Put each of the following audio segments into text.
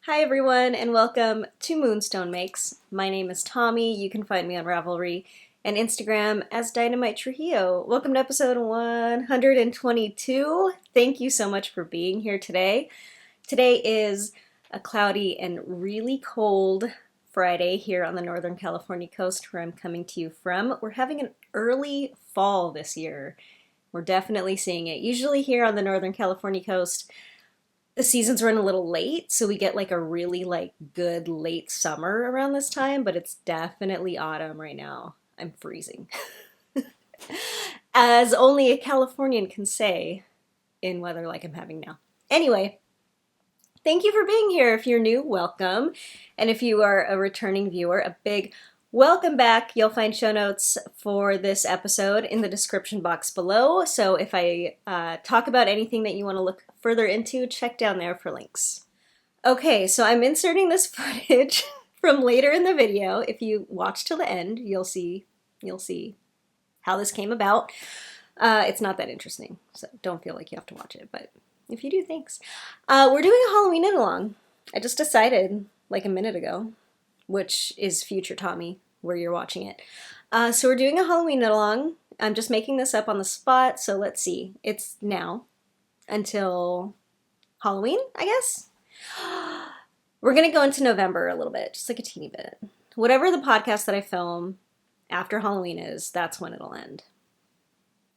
Hi everyone and welcome to Moonstone Makes. My name is Tommi. You can find me on Ravelry and Instagram as DynamiteTrujillo. Welcome to episode 122. Thank you so much for being here today. Today is a cloudy and really cold Friday here on the Northern California coast where I'm coming to you from. We're having an early fall this year. We're definitely seeing it. Usually here on the Northern California coast, the seasons run a little late, so we get like a really good late summer around this time, but it's definitely autumn right now. I'm freezing. As only a Californian can say in weather like I'm having now. Anyway, thank you for being here. If you're new, welcome. And if you are a returning viewer, a big welcome back. You'll find show notes for this episode in the description box below. So if I talk about anything that you want to look further into, check down there for links. Okay, so I'm inserting this footage from later in the video. If you watch till the end, you'll see how this came about. It's not that interesting, so don't feel like you have to watch it, but if you do, thanks. We're doing a Halloween knit-along. I just decided like a minute ago, which is future Tommi, where you're watching it. So we're doing a Halloween knit-along. I'm just making this up on the spot, so let's see. It's now until Halloween, I guess? We're gonna go into November a little bit, just like a teeny bit. Whatever the podcast that I film after Halloween is, that's when it'll end.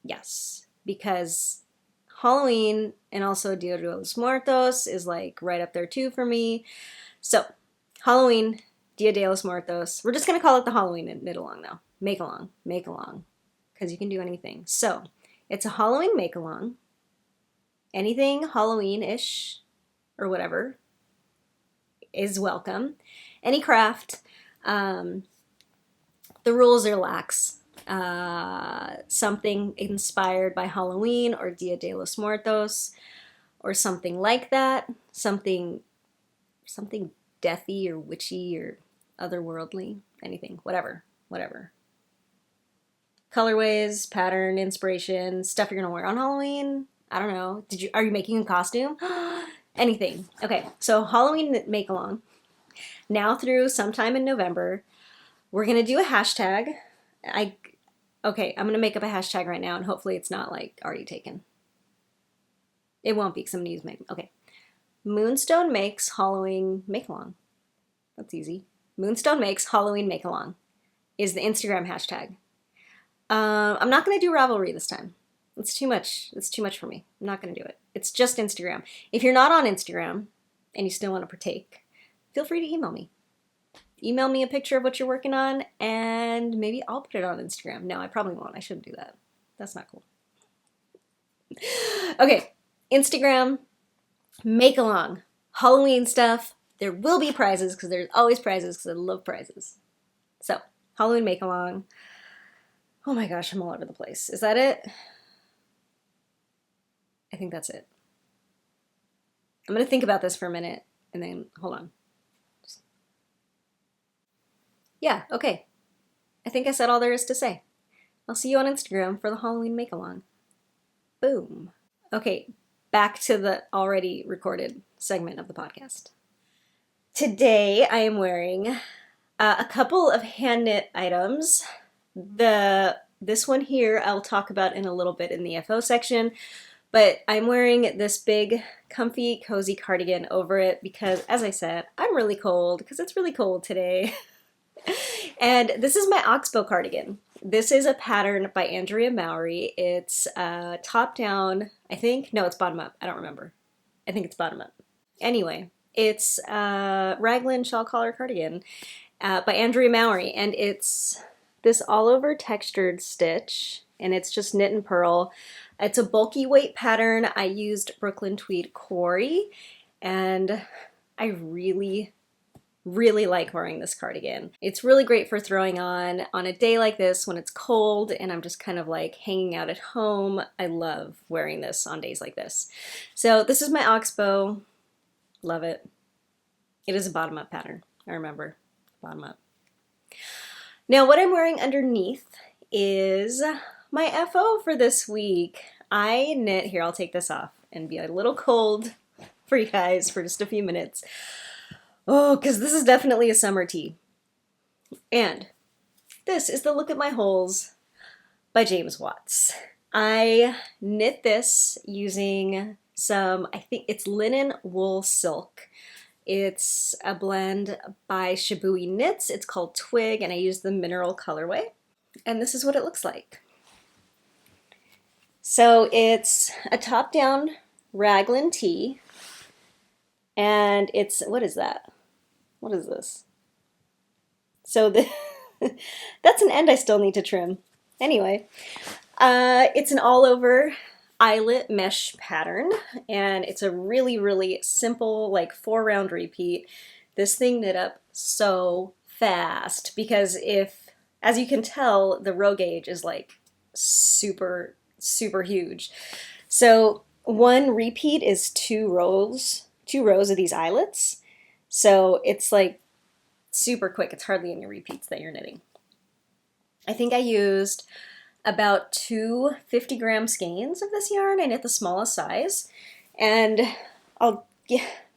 Yes, because Halloween and also Dia de los Muertos is like right up there too for me. So, Halloween, Dia de los Muertos. We're just going to call it the Halloween knit-along though. Make-along, because you can do anything. So, it's a Halloween make-along. Anything Halloween-ish or whatever is welcome. Any craft. The rules are lax. Something inspired by Halloween or Dia de los Muertos or something like that. Something deathy or witchy or otherworldly, anything, whatever. Colorways, pattern, inspiration, stuff you're gonna wear on Halloween. I don't know. Are you making a costume? Anything. Okay, so Halloween make-along. Now through sometime in November, we're gonna do a hashtag. Okay, I'm gonna make up a hashtag right now and hopefully it's not like already taken. It won't be because I'm gonna use okay. Moonstone Makes Halloween Make-Along. That's easy. Moonstone Makes Halloween Make-Along is the Instagram hashtag. I'm not going to do Ravelry this time. It's too much. It's too much for me. I'm not going to do it. It's just Instagram. If you're not on Instagram and you still want to partake, feel free to email me. Email me a picture of what you're working on and maybe I'll put it on Instagram. No, I probably won't. I shouldn't do that. That's not cool. Okay, Instagram. Make along. Halloween stuff. There will be prizes because there's always prizes because I love prizes. So, Halloween make along. Oh my gosh, I'm all over the place. Is that it? I think that's it. I'm going to think about this for a minute and then hold on. Yeah, okay. I think I said all there is to say. I'll see you on Instagram for the Halloween make along. Boom. Okay. Back to the already recorded segment of the podcast. Today I am wearing a couple of hand knit items. This one here I'll talk about in a little bit in the FO section, but I'm wearing this big comfy cozy cardigan over it because, as I said, I'm really cold because it's really cold today. And this is my Oxbow cardigan. This is a pattern by Andrea Mowry. It's top down, I think. No, it's bottom up. I don't remember. I think it's bottom up. Anyway, it's raglan shawl collar cardigan by Andrea Mowry. And it's this all over textured stitch. And it's just knit and purl. It's a bulky weight pattern. I used Brooklyn Tweed Quarry. And I really like wearing this cardigan. It's really great for throwing on a day like this when it's cold and I'm just kind of like hanging out at home. I love wearing this on days like this. So this is my Oxbow. Love it. It is a bottom up pattern. I remember. Bottom up. Now what I'm wearing underneath is my FO for this week. I knit, here I'll take this off and be a little cold for you guys for just a few minutes. Oh, because this is definitely a summer tee. And this is the Look at My Holes by James Watts. I knit this using some, I think it's linen wool silk. It's a blend by Shibui Knits. It's called Twig, and I use the mineral colorway. And this is what it looks like. So it's a top-down raglan tee, and it's, what is that? What is this? So that's an end I still need to trim. Anyway, it's an all-over eyelet mesh pattern, and it's a really, really simple, like 4-round repeat. This thing knit up so fast because as you can tell, the row gauge is like super, super huge. So one repeat is 2 rows of these eyelets. So it's like super quick. It's hardly any repeats that you're knitting. I think I used about 2 50-gram skeins of this yarn. I knit the smallest size, and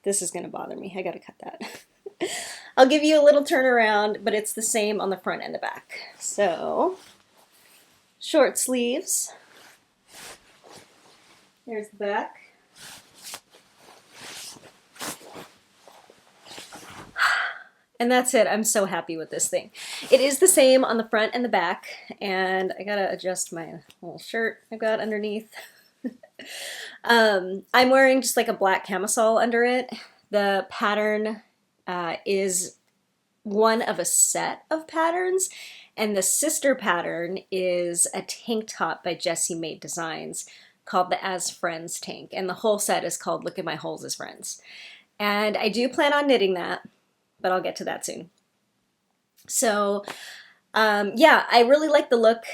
this is gonna bother me. I gotta cut that. I'll give you a little turnaround, but it's the same on the front and the back. So, short sleeves. There's the back. And that's it. I'm so happy with this thing. It is the same on the front and the back, and I gotta adjust my little shirt I've got underneath. I'm wearing just like a black camisole under it. The pattern is one of a set of patterns, and the sister pattern is a tank top by Jessie Made Designs called the As Friends tank, and the whole set is called Look at My Holes as Friends. And I do plan on knitting that, but I'll get to that soon. So yeah, I really like the look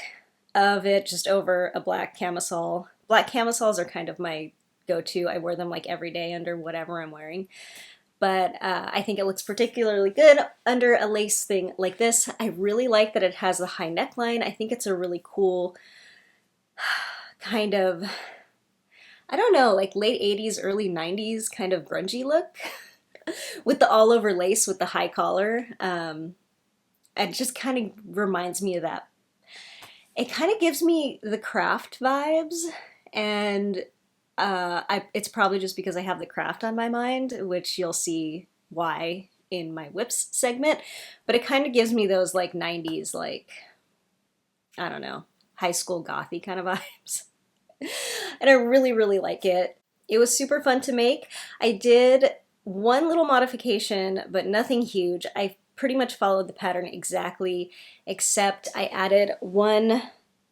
of it just over a black camisole. Black camisoles are kind of my go-to. I wear them like every day under whatever I'm wearing. But I think it looks particularly good under a lace thing like this. I really like that it has the high neckline. I think it's a really cool kind of, I don't know, like late 80s, early 90s kind of grungy look with the all over lace with the high collar. It just kind of reminds me of that. It kind of gives me the craft vibes, and it's probably just because I have the craft on my mind, which you'll see why in my whips segment, but it kind of gives me those like 90s, like, I don't know, high school gothy kind of vibes. And I really, really like it. It was super fun to make. I did one little modification, but nothing huge. I pretty much followed the pattern exactly, except I added one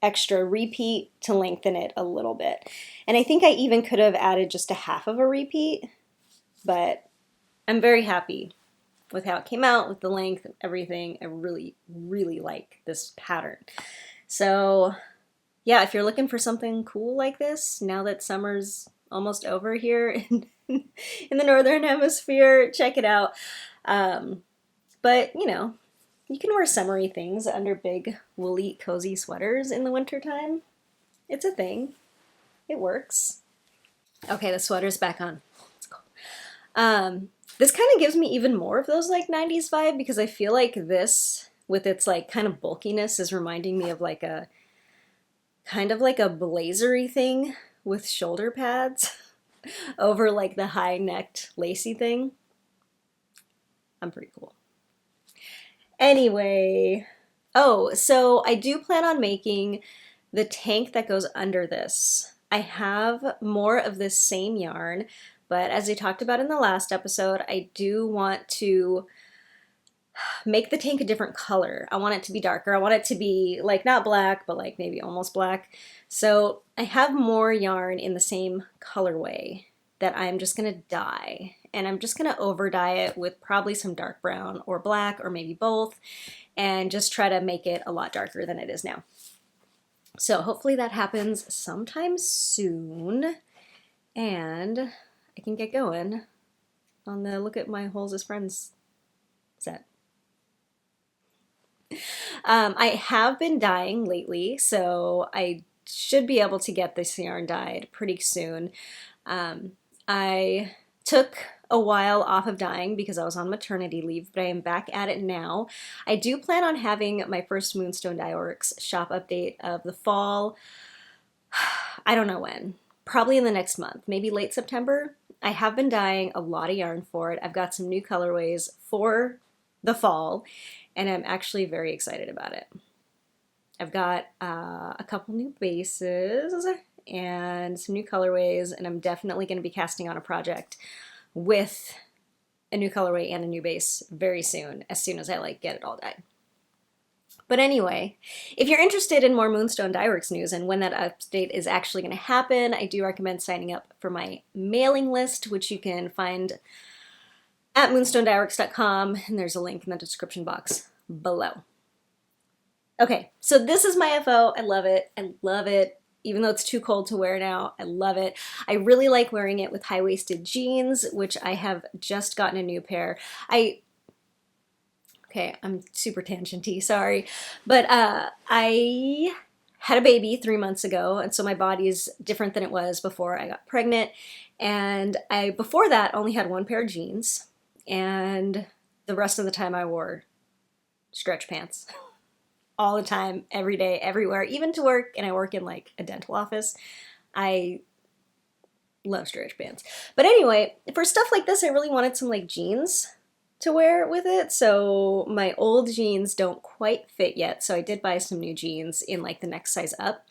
extra repeat to lengthen it a little bit. And I think I even could have added just a half of a repeat, but I'm very happy with how it came out, with the length and everything. I really, really like this pattern. So yeah, if you're looking for something cool like this, now that summer's almost over here in the Northern Hemisphere, check it out. But, you know, you can wear summery things under big, woolly, cozy sweaters in the wintertime. It's a thing. It works. Okay, the sweater's back on. It's cold. This kind of gives me even more of those, like, 90s vibe, because I feel like this, with its, like, kind of bulkiness, is reminding me of, like, a kind of like a blazery thing with shoulder pads over, like, the high-necked lacy thing. I'm pretty cool. Anyway, oh, so I do plan on making the tank that goes under this. I have more of this same yarn, but as I talked about in the last episode, I do want to make the tank a different color. I want it to be darker. I want it to be like not black, but like maybe almost black. So I have more yarn in the same colorway that I'm just gonna dye. And I'm just gonna over dye it with probably some dark brown or black or maybe both, and just try to make it a lot darker than it is now. So hopefully that happens sometime soon, and I can get going on the Look at My Holes as Friends set. I have been dyeing lately, so I should be able to get this yarn dyed pretty soon. I took a while off of dyeing because I was on maternity leave, but I am back at it now. I do plan on having my first Moonstone Dyeworks shop update of the fall. I don't know when. Probably in the next month, maybe late September. I have been dyeing a lot of yarn for it. I've got some new colorways for the fall, and I'm actually very excited about it. I've got a couple new bases and some new colorways, and I'm definitely going to be casting on a project with a new colorway and a new base very soon as I like get it all dyed. But anyway, if you're interested in more Moonstone Dyeworks news and when that update is actually going to happen, I do recommend signing up for my mailing list, which you can find at moonstonedyeworks.com, and there's a link in the description box below. Okay, so this is my FO. I love it. I love it. Even though it's too cold to wear now, I love it. I really like wearing it with high-waisted jeans, which I have just gotten a new pair. Okay, I'm super tangenty, sorry. But I had a baby 3 months ago, and so my body is different than it was before I got pregnant. And I, before that, only had one pair of jeans, and the rest of the time I wore stretch pants. All the time, every day, everywhere, even to work, and I work in like a dental office. I love stretch pants. But anyway, for stuff like this, I really wanted some like jeans to wear with it. So my old jeans don't quite fit yet. So I did buy some new jeans in like the next size up.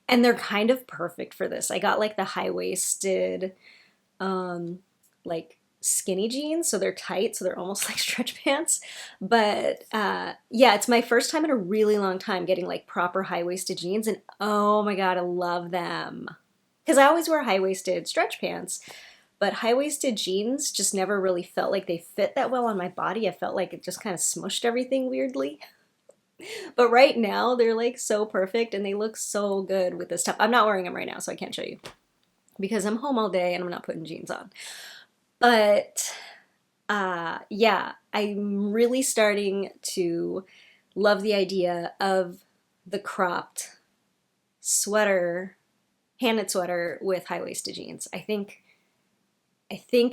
And they're kind of perfect for this. I got like the high-waisted, like skinny jeans, so they're tight, so they're almost like stretch pants. But yeah, it's my first time in a really long time getting like proper high-waisted jeans, and oh my god, I love them. Because I always wear high-waisted stretch pants, but high-waisted jeans just never really felt like they fit that well on my body. I felt like it just kind of smushed everything weirdly. But right now, they're like so perfect, and they look so good with this top. I'm not wearing them right now, so I can't show you, because I'm home all day and I'm not putting jeans on. But yeah, I'm really starting to love the idea of the cropped sweater, hand-knit sweater with high-waisted jeans. I think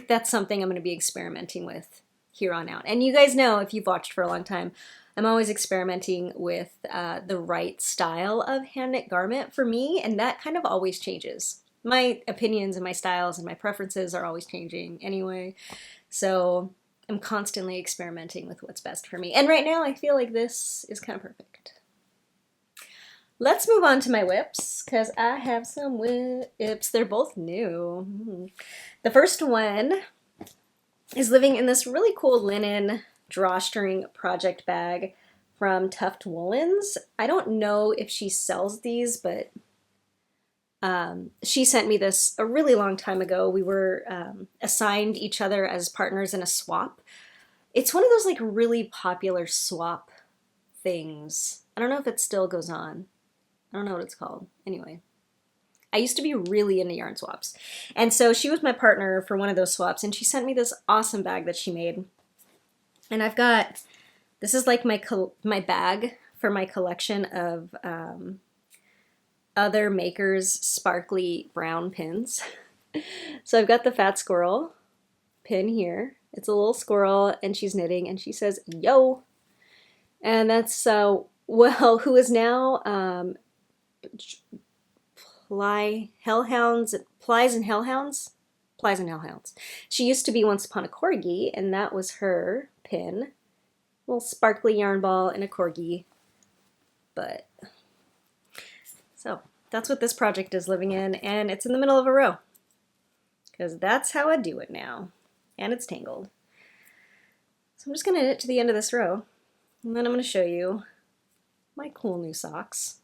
that's something I'm going to be experimenting with here on out. And you guys know, if you've watched for a long time, I'm always experimenting with the right style of hand-knit garment for me, and that kind of always changes. My opinions and my styles and my preferences are always changing anyway, so I'm constantly experimenting with what's best for me. And right now I feel like this is kind of perfect. Let's move on to my whips, because I have some whips. They're both new. The first one is living in this really cool linen drawstring project bag from Tuft Woolens. I don't know if she sells these, but she sent me this a really long time ago. We were assigned each other as partners in a swap. It's one of those like really popular swap things. I don't know if it still goes on. I don't know what it's called. Anyway, I used to be really into yarn swaps. And so she was my partner for one of those swaps, and she sent me this awesome bag that she made. And I've got, this is like my bag for my collection of other makers' sparkly brown pins. So I've got the Fat Squirrel pin here. It's a little squirrel, and she's knitting, and she says, "Yo!" And that's, well, who is now Plies and Hellhounds. She used to be Once Upon a Corgi, and that was her pin. A little sparkly yarn ball and a corgi. But so that's what this project is living in, and it's in the middle of a row, because that's how I do it now. And it's tangled. So I'm just going to knit to the end of this row, and then I'm going to show you my cool new socks.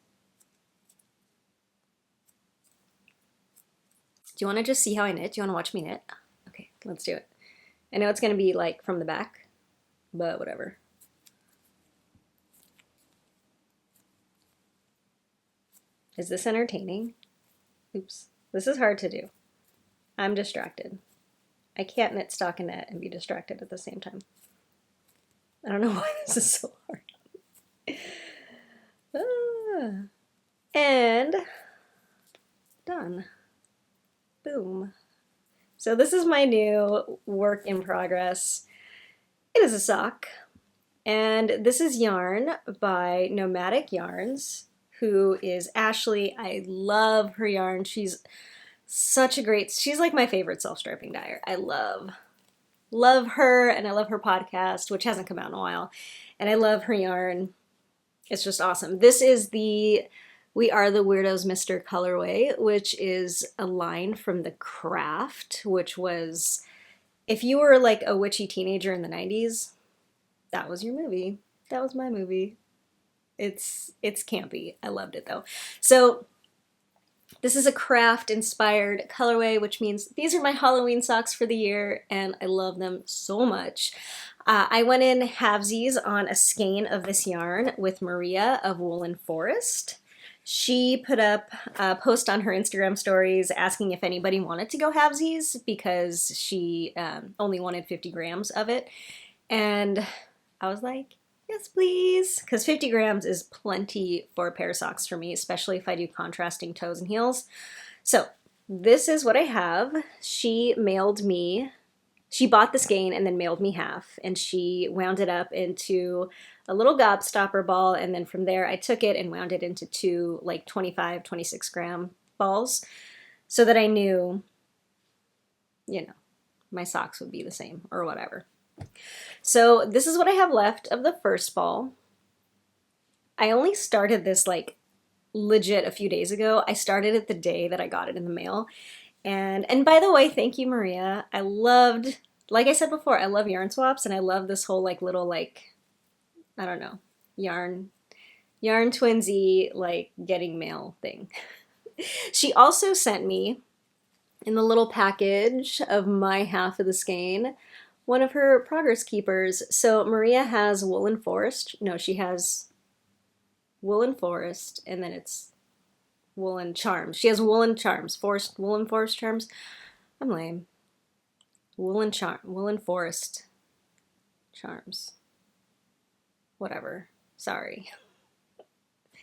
Do you want to just see how I knit? Do you want to watch me knit? Okay, let's do it. I know it's going to be like from the back, but whatever. Is this entertaining? Oops. This is hard to do. I'm distracted. I can't knit stockinette and be distracted at the same time. I don't know why this is so hard. And done. Boom. So this is my new work in progress. It is a sock, and this is yarn by Nomadic Yarns, who is Ashley. I love her yarn. She's she's like my favorite self-striping dyer. I love her, and I love her podcast, which hasn't come out in a while, and I love her yarn. It's just awesome. This is the We Are the Weirdos Mr. colorway, which is a line from The Craft, which was, if you were like a witchy teenager in the 90s, that was your movie. That was my movie. It's campy. I loved it though. So this is a craft inspired colorway, which means these are my Halloween socks for the year, and I love them so much. I went in halvesies on a skein of this yarn with Maria of Woolen Forest. She put up a post on her Instagram stories asking if anybody wanted to go halvesies because she only wanted 50 grams of it. And I was like, yes, please. Because 50 grams is plenty for a pair of socks for me, especially if I do contrasting toes and heels. So this is what I have. She bought the skein and then mailed me half, and she wound it up into a little gobstopper ball, and then from there I took it and wound it into two like 25, 26 gram balls so that I knew, my socks would be the same or whatever. So this is what I have left of the first ball. I only started this like legit a few days ago. I started it the day that I got it in the mail. And by the way, thank you, Maria. I loved, like I said before, I love yarn swaps, and I love this whole like little like, I don't know, yarn twinsy like getting mail thing. She also sent me in the little package of my half of the skein one of her progress keepers. So Maria has Woolen Forest. No, she has Woolen Forest, and then it's Woolen Charms. She has Woolen Charms. Woolen Forest Charms. I'm lame. Woolen Forest Charms. Whatever. Sorry.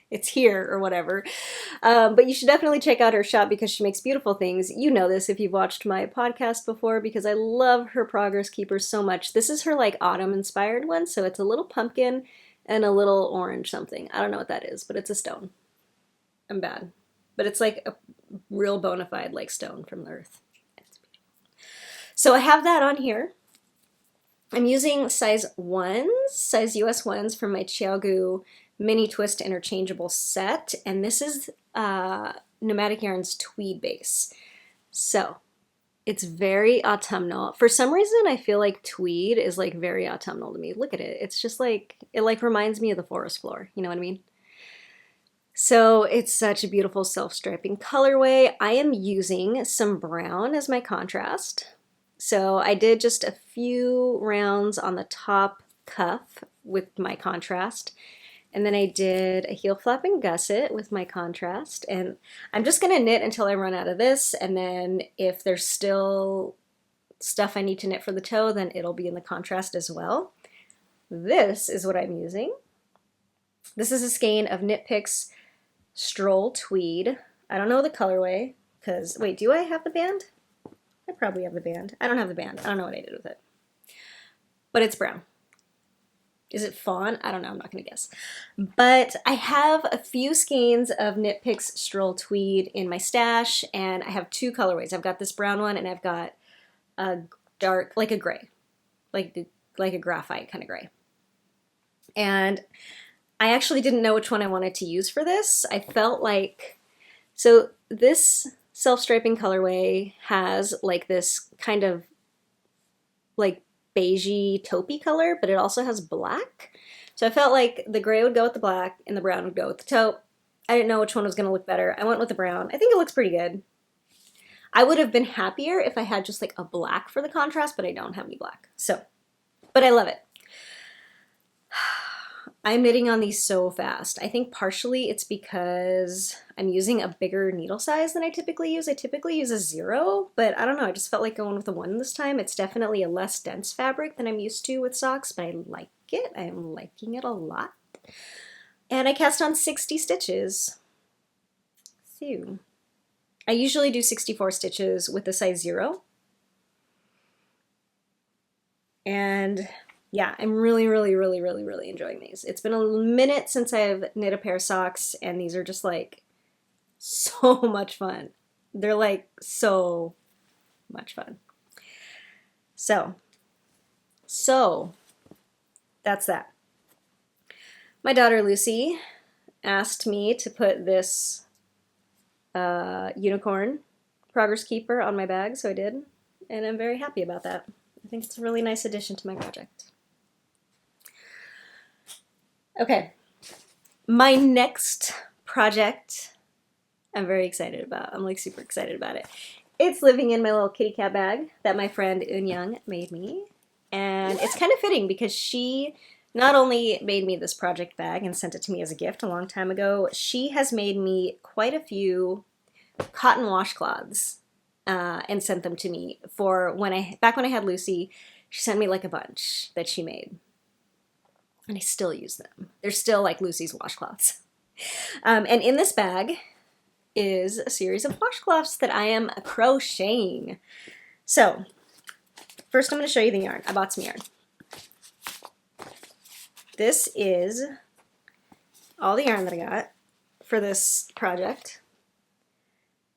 It's here or whatever. But you should definitely check out her shop because she makes beautiful things. You know this if you've watched my podcast before because I love her progress keepers so much. This is her like autumn inspired one. So it's a little pumpkin and a little orange something. I don't know what that is, but it's a stone. I'm bad. But it's like a real bona fide like stone from the earth. It's beautiful. So I have that on here. I'm using size US ones from my Chiaogu mini twist interchangeable set, and this is Nomadic Yarns tweed base. So it's very autumnal. For some reason, I feel like tweed is like very autumnal to me. Look at it. It's just like, it like reminds me of the forest floor. You know what I mean? So it's such a beautiful self-striping colorway. I am using some brown as my contrast. So I did just a few rounds on the top cuff with my contrast. And then I did a heel flap and gusset with my contrast. And I'm just going to knit until I run out of this. And then if there's still stuff I need to knit for the toe, then it'll be in the contrast as well. This is what I'm using. This is a skein of Knit Picks Stroll Tweed. I don't know the colorway because, wait, do I have the band? I probably have the band. I don't have the band. I don't know what I did with it. But it's brown. Is it fawn? I don't know. I'm not going to guess. But I have a few skeins of Knit Picks Stroll Tweed in my stash, and I have two colorways. I've got this brown one, and I've got a dark, like a gray, like a graphite kind of gray. And I actually didn't know which one I wanted to use for this. I felt like, so this self-striping colorway has like this kind of like beigey taupey color, but it also has black. So I felt like the gray would go with the black and the brown would go with the taupe. I didn't know which one was going to look better. I went with the brown. I think it looks pretty good. I would have been happier if I had just like a black for the contrast, but I don't have any black. So, but I love it. I'm knitting on these so fast. I think partially it's because I'm using a bigger needle size than I typically use. I typically use a 0, but I don't know. I just felt like going with a 1 this time. It's definitely a less dense fabric than I'm used to with socks, but I like it. I'm liking it a lot. And I cast on 60 stitches. So I usually do 64 stitches with a size 0. And yeah, I'm really, really, really, really, really enjoying these. It's been a minute since I've knit a pair of socks, and these are just like so much fun. They're like so much fun. So that's that. My daughter Lucy asked me to put this unicorn progress keeper on my bag, so I did, and I'm very happy about that. I think it's a really nice addition to my project. Okay, my next project I'm very excited about. I'm like super excited about it. It's living in my little kitty cat bag that my friend Eun-young made me, and it's kind of fitting because she not only made me this project bag and sent it to me as a gift a long time ago, she has made me quite a few cotton washcloths and sent them to me for back when I had Lucy. She sent me like a bunch that she made, and I still use them. They're still like Lucy's washcloths. And in this bag is a series of washcloths that I am crocheting. So first I'm going to show you the yarn. I bought some yarn. This is all the yarn that I got for this project.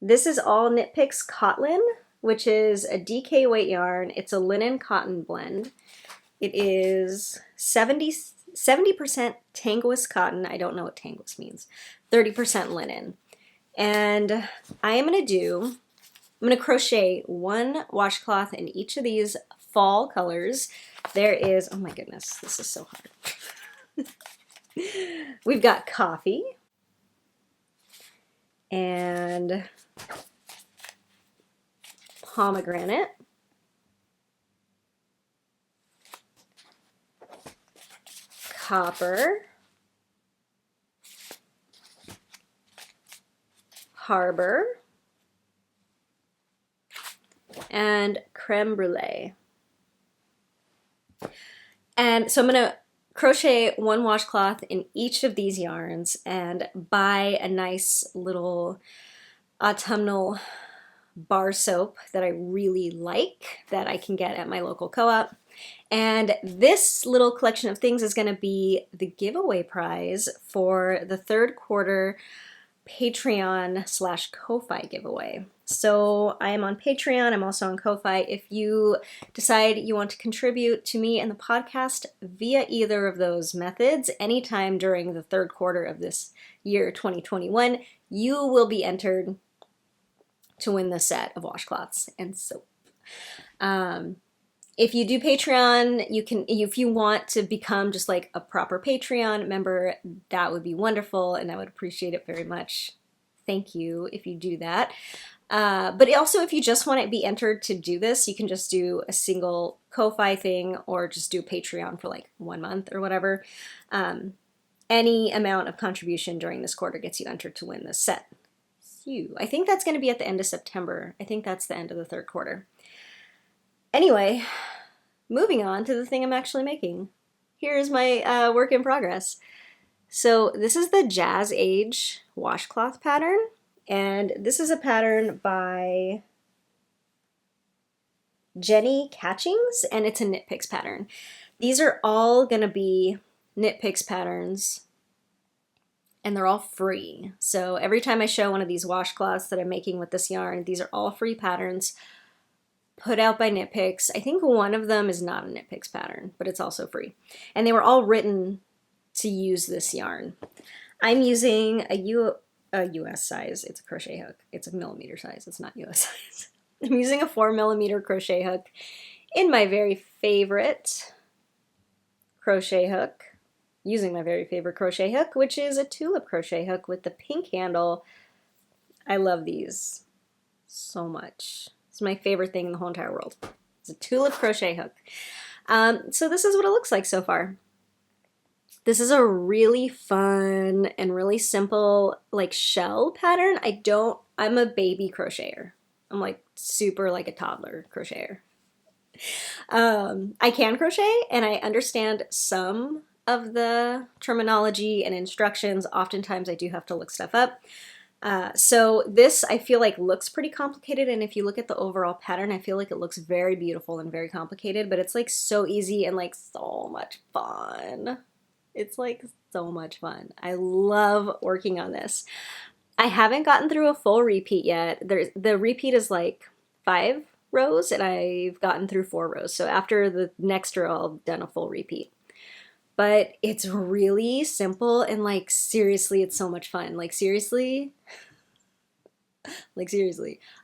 This is all Knit Picks Cotlin, which is a DK weight yarn. It's a linen cotton blend. It is 70% Tanguis cotton. I don't know what Tanguis means. 30% linen. And I'm going to crochet one washcloth in each of these fall colors. There is, oh my goodness, this is so hard. We've got coffee and pomegranate, copper, harbor, and creme brulee. And so I'm going to crochet one washcloth in each of these yarns and buy a nice little autumnal bar soap that I really like that I can get at my local co-op. And this little collection of things is going to be the giveaway prize for the third quarter Patreon/Ko-Fi giveaway. So I am on Patreon. I'm also on Ko-Fi. If you decide you want to contribute to me and the podcast via either of those methods, anytime during the third quarter of this year, 2021, you will be entered to win the set of washcloths and soap. If you do Patreon, you can, if you want to become just like a proper Patreon member, that would be wonderful, and I would appreciate it very much. Thank you if you do that. But also, if you just want to be entered to do this, you can just do a single Ko-Fi thing or just do Patreon for like 1 month or whatever. Any amount of contribution during this quarter gets you entered to win this set. I think that's going to be at the end of September. I think that's the end of the third quarter. Anyway, moving on to the thing I'm actually making. Here's my work in progress. So this is the Jazz Age washcloth pattern, and this is a pattern by Jenny Catchings, and it's a Knit Picks pattern. These are all going to be Knit Picks patterns, and they're all free. So every time I show one of these washcloths that I'm making with this yarn, these are all free patterns put out by Knit Picks. I think one of them is not a Knit Picks pattern, but it's also free. And they were all written to use this yarn. I'm using a US size. It's a crochet hook. It's a millimeter size. It's not US size. I'm using a 4mm crochet hook in my very favorite crochet hook. Using my very favorite crochet hook, which is a tulip crochet hook with the pink handle. I love these so much. It's my favorite thing in the whole entire world. It's a tulip crochet hook. So this is what it looks like so far. This is a really fun and really simple like shell pattern. I'm a baby crocheter. I'm like super like a toddler crocheter. I can crochet and I understand some of the terminology and instructions. Oftentimes I do have to look stuff up, So this I feel like looks pretty complicated, and if you look at the overall pattern, I feel like it looks very beautiful and very complicated, but it's like so easy and like so much fun. It's like so much fun. I love working on this. I haven't gotten through a full repeat yet. The repeat is like 5 rows, and I've gotten through 4 rows. So after the next row, I'll have done a full repeat. But it's really simple, and like seriously, it's so much fun. Like seriously,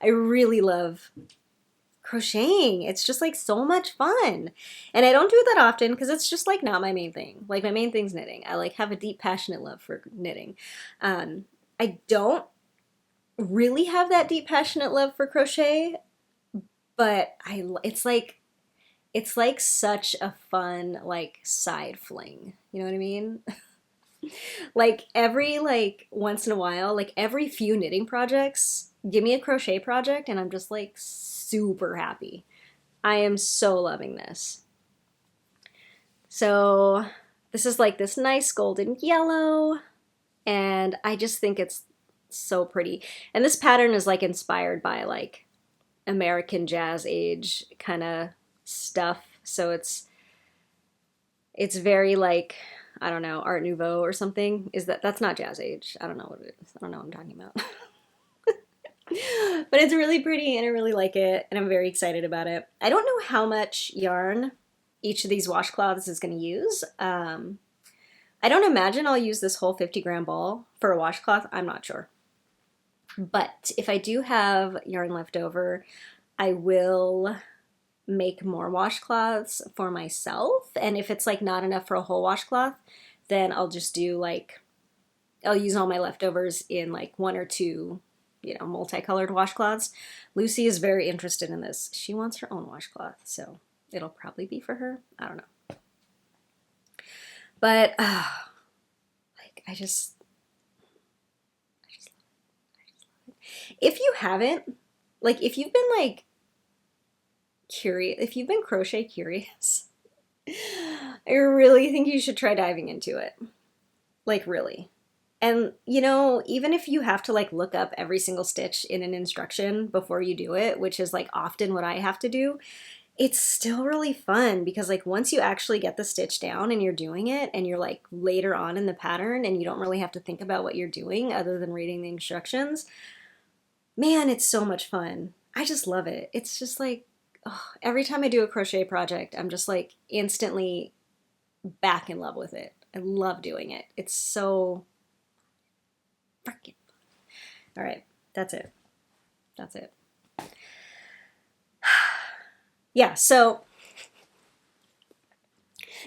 I really love crocheting. It's just like so much fun. And I don't do it that often because it's just like not my main thing. Like my main thing's knitting. I like have a deep passionate love for knitting. I don't really have that deep passionate love for crochet, but it's like such a fun like side fling. You know what I mean? Like every like once in a while, like every few knitting projects, give me a crochet project and I'm just like super happy. I am so loving this. So this is like this nice golden yellow, and I just think it's so pretty. And this pattern is like inspired by like American Jazz Age kind of stuff. So it's very like, I don't know, Art Nouveau or something. That's not Jazz Age. I don't know what it is. I don't know what I'm talking about. But it's really pretty and I really like it and I'm very excited about it. I don't know how much yarn each of these washcloths is going to use. I don't imagine I'll use this whole 50-gram ball for a washcloth. I'm not sure. But if I do have yarn left over, I will make more washcloths for myself. And if it's like not enough for a whole washcloth, then I'll just do like, I'll use all my leftovers in like 1 or 2, you know, multicolored washcloths. Lucy is very interested in this. She wants her own washcloth, so it'll probably be for her. I don't know. But like I just love it. If you haven't, like if you've been like curious, if you've been crochet curious, I really think you should try diving into it. Like really. And you know, even if you have to like look up every single stitch in an instruction before you do it, which is like often what I have to do, it's still really fun because like once you actually get the stitch down and you're doing it and you're like later on in the pattern and you don't really have to think about what you're doing other than reading the instructions, man, it's so much fun. I just love it. It's just like, oh, every time I do a crochet project, I'm just like instantly back in love with it. I love doing it. It's so freaking fun. All right, that's it. That's it. Yeah, so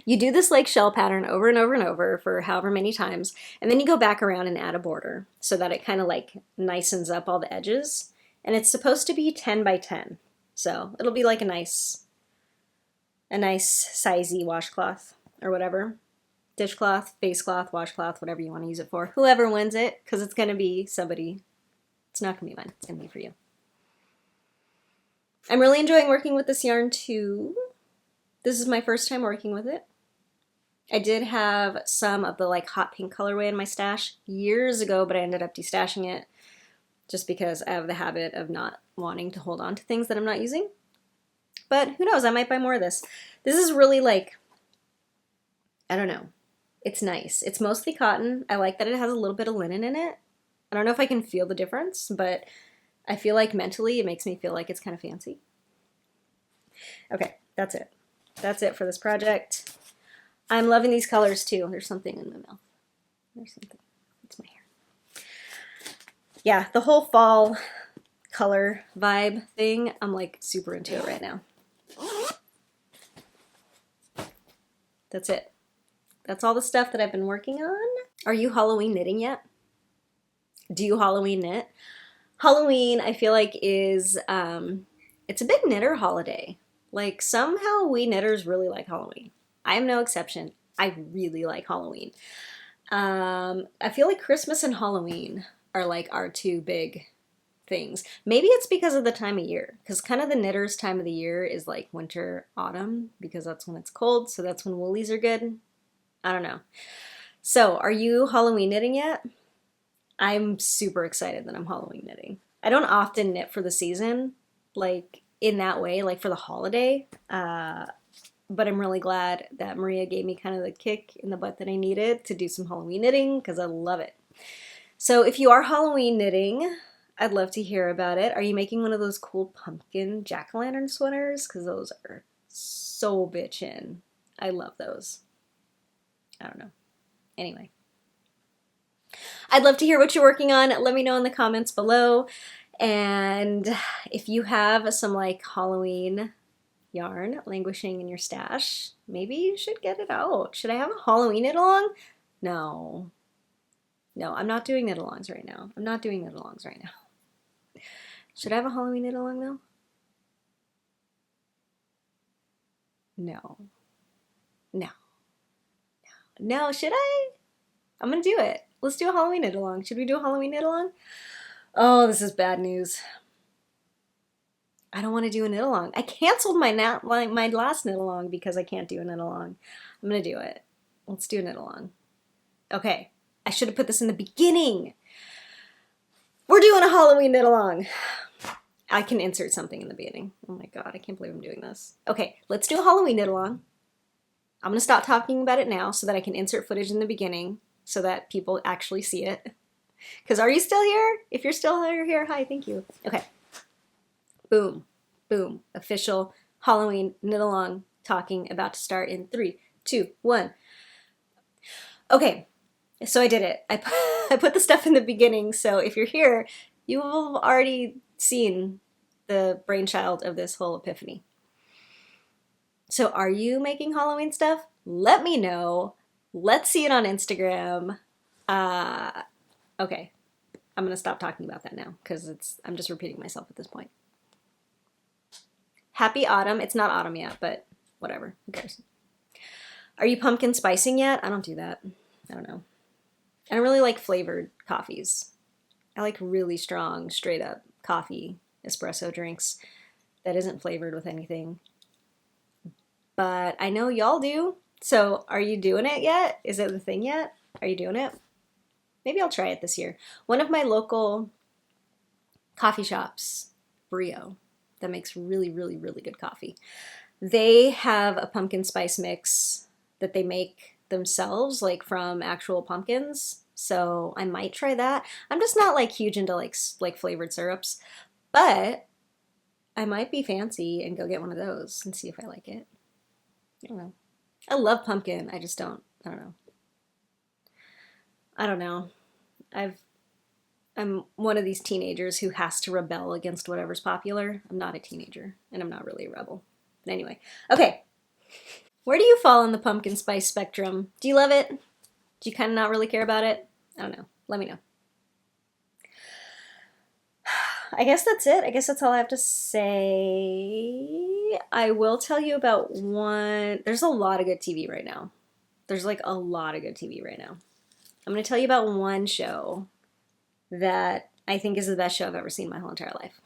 you do this like shell pattern over and over and over for however many times, and then you go back around and add a border so that it kind of like nicens up all the edges. And it's supposed to be 10 by 10. So it'll be like a nice sizey washcloth or whatever. Dishcloth, face cloth, washcloth, whatever you want to use it for. Whoever wins it, because it's going to be somebody. It's not going to be mine. It's going to be for you. I'm really enjoying working with this yarn too. This is my first time working with it. I did have some of the like hot pink colorway in my stash years ago, but I ended up destashing it just because I have the habit of not wanting to hold on to things that I'm not using. But who knows, I might buy more of this. This is really like, I don't know. It's nice. It's mostly cotton. I like that it has a little bit of linen in it. I don't know if I can feel the difference, but I feel like mentally it makes me feel like it's kind of fancy. Okay, that's it. That's it for this project. I'm loving these colors too. There's something in my mouth. There's something. It's my hair. Yeah, the whole fall color vibe thing, I'm like super into it right now. That's it. That's all the stuff that I've been working on. Are you Halloween knitting yet? Do you Halloween knit? Halloween, I feel like is, it's a big knitter holiday. Like somehow we knitters really like Halloween. I am no exception. I really like Halloween. I feel like Christmas and Halloween are like our two big things. Maybe it's because of the time of year, because kind of the knitters' time of the year is like winter, autumn, because that's when it's cold, so that's when woolies are good. I don't know. So, are you Halloween knitting yet? I'm super excited that I'm Halloween knitting. I don't often knit for the season, like in that way, like for the holiday. But I'm really glad that Maria gave me kind of the kick in the butt that I needed to do some Halloween knitting because I love it. So if you are Halloween knitting, I'd love to hear about it. Are you making one of those cool pumpkin jack-o'-lantern sweaters? Because those are so bitchin'. I love those. I don't know. Anyway. I'd love to hear what you're working on. Let me know in the comments below. And if you have some like Halloween yarn languishing in your stash, maybe you should get it out. Should I have a Halloween knit along? No. No, I'm not doing knit alongs right now. I'm not doing knit alongs right now. Should I have a Halloween knit along though? No. No. No, should I? I'm gonna do it. Let's do a Halloween knit along. Should we do a Halloween knit along? Oh, this is bad news. I don't want to do a knit along. I canceled my last knit along because I can't do a knit along. I'm gonna do it. Let's do a knit along. Okay, I should have put this in the beginning. We're doing a Halloween knit along. I can insert something in the beginning. Oh my god, I can't believe I'm doing this. Okay, let's do a Halloween knit along. I'm gonna stop talking about it now so that I can insert footage in the beginning so that people actually see it. Because are you still here? If you're still here, hi, thank you. Okay. Boom, boom, official Halloween knit along talking about to start in 3, 2, 1. Okay, so I did it. I put the stuff in the beginning, so if you're here, you will have already seen the brainchild of this whole epiphany. So are you making Halloween stuff? Let me know. Let's see it on Instagram. Okay, I'm gonna stop talking about that now because I'm just repeating myself at this point. Happy autumn. It's not autumn yet, but whatever. Who cares? Are you pumpkin spicing yet? I don't do that. I don't know. I don't really like flavored coffees. I like really strong, straight up coffee, espresso drinks that isn't flavored with anything. But I know y'all do. So are you doing it yet? Is it the thing yet? Are you doing it? Maybe I'll try it this year. One of my local coffee shops, Brio, that makes really, really, really good coffee. They have a pumpkin spice mix that they make themselves, like from actual pumpkins. So I might try that. I'm just not like huge into like flavored syrups, but I might be fancy and go get one of those and see if I like it. I don't know. I love pumpkin. I just don't. I don't know. I don't know. I'm one of these teenagers who has to rebel against whatever's popular. I'm not a teenager, and I'm not really a rebel. But anyway, okay. Where do you fall on the pumpkin spice spectrum? Do you love it? Do you kind of not really care about it? I don't know. Let me know. I guess that's it. I guess that's all I have to say. I will tell you about one. There's a lot of good TV right now. There's like a lot of good TV right now. I'm going to tell you about one show that I think is the best show I've ever seen in my whole entire life.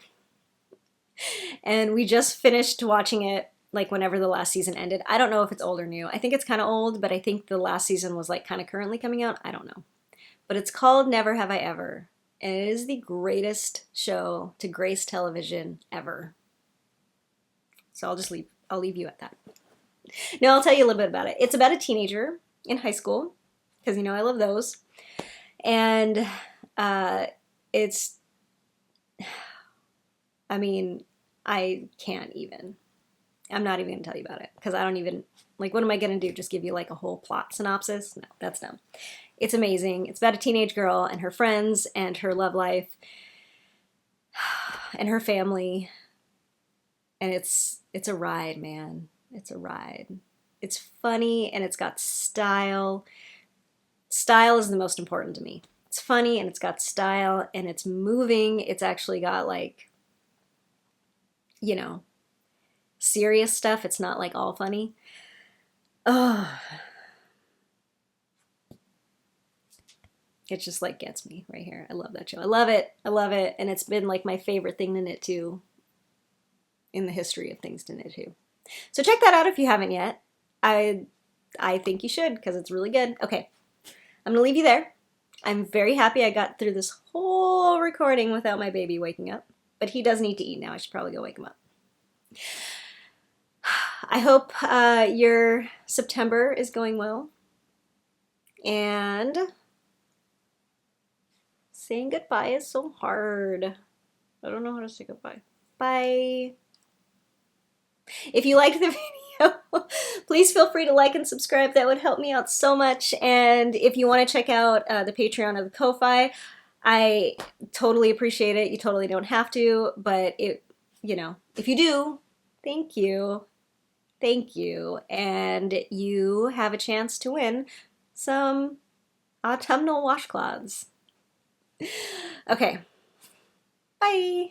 And we just finished watching it like whenever the last season ended. I don't know if it's old or new. I think it's kind of old, but I think the last season was like kind of currently coming out. I don't know. But it's called Never Have I Ever. And it is the greatest show to grace television ever. So I'll leave you at that. Now I'll tell you a little bit about it. It's about a teenager in high school, because you know I love those. And it's, I mean, I can't even. I'm not even going to tell you about it because I don't even, like, what am I going to do? Just give you like a whole plot synopsis? No, that's dumb. It's amazing. It's about a teenage girl and her friends and her love life and her family. And it's a ride, man. It's a ride. It's funny and it's got style. Style is the most important to me. It's funny and it's got style and it's moving. It's actually got like, you know, serious stuff. It's not like all funny. Oh, it just like gets me right here. I love that show. I love it. I love it. And it's been like my favorite thing to knit to in the history of things to knit to. So check that out if you haven't yet. I think you should because it's really good. Okay, I'm gonna leave you there. I'm very happy I got through this whole recording without my baby waking up. But he does need to eat now. I should probably go wake him up. I hope your September is going well. And saying goodbye is so hard. I don't know how to say goodbye. Bye. If you liked the video, please feel free to like and subscribe. That would help me out so much. And if you want to check out the Patreon or the Ko-Fi, I totally appreciate it. You totally don't have to, but if you do, thank you. Thank you. And you have a chance to win some autumnal washcloths. Okay. Bye.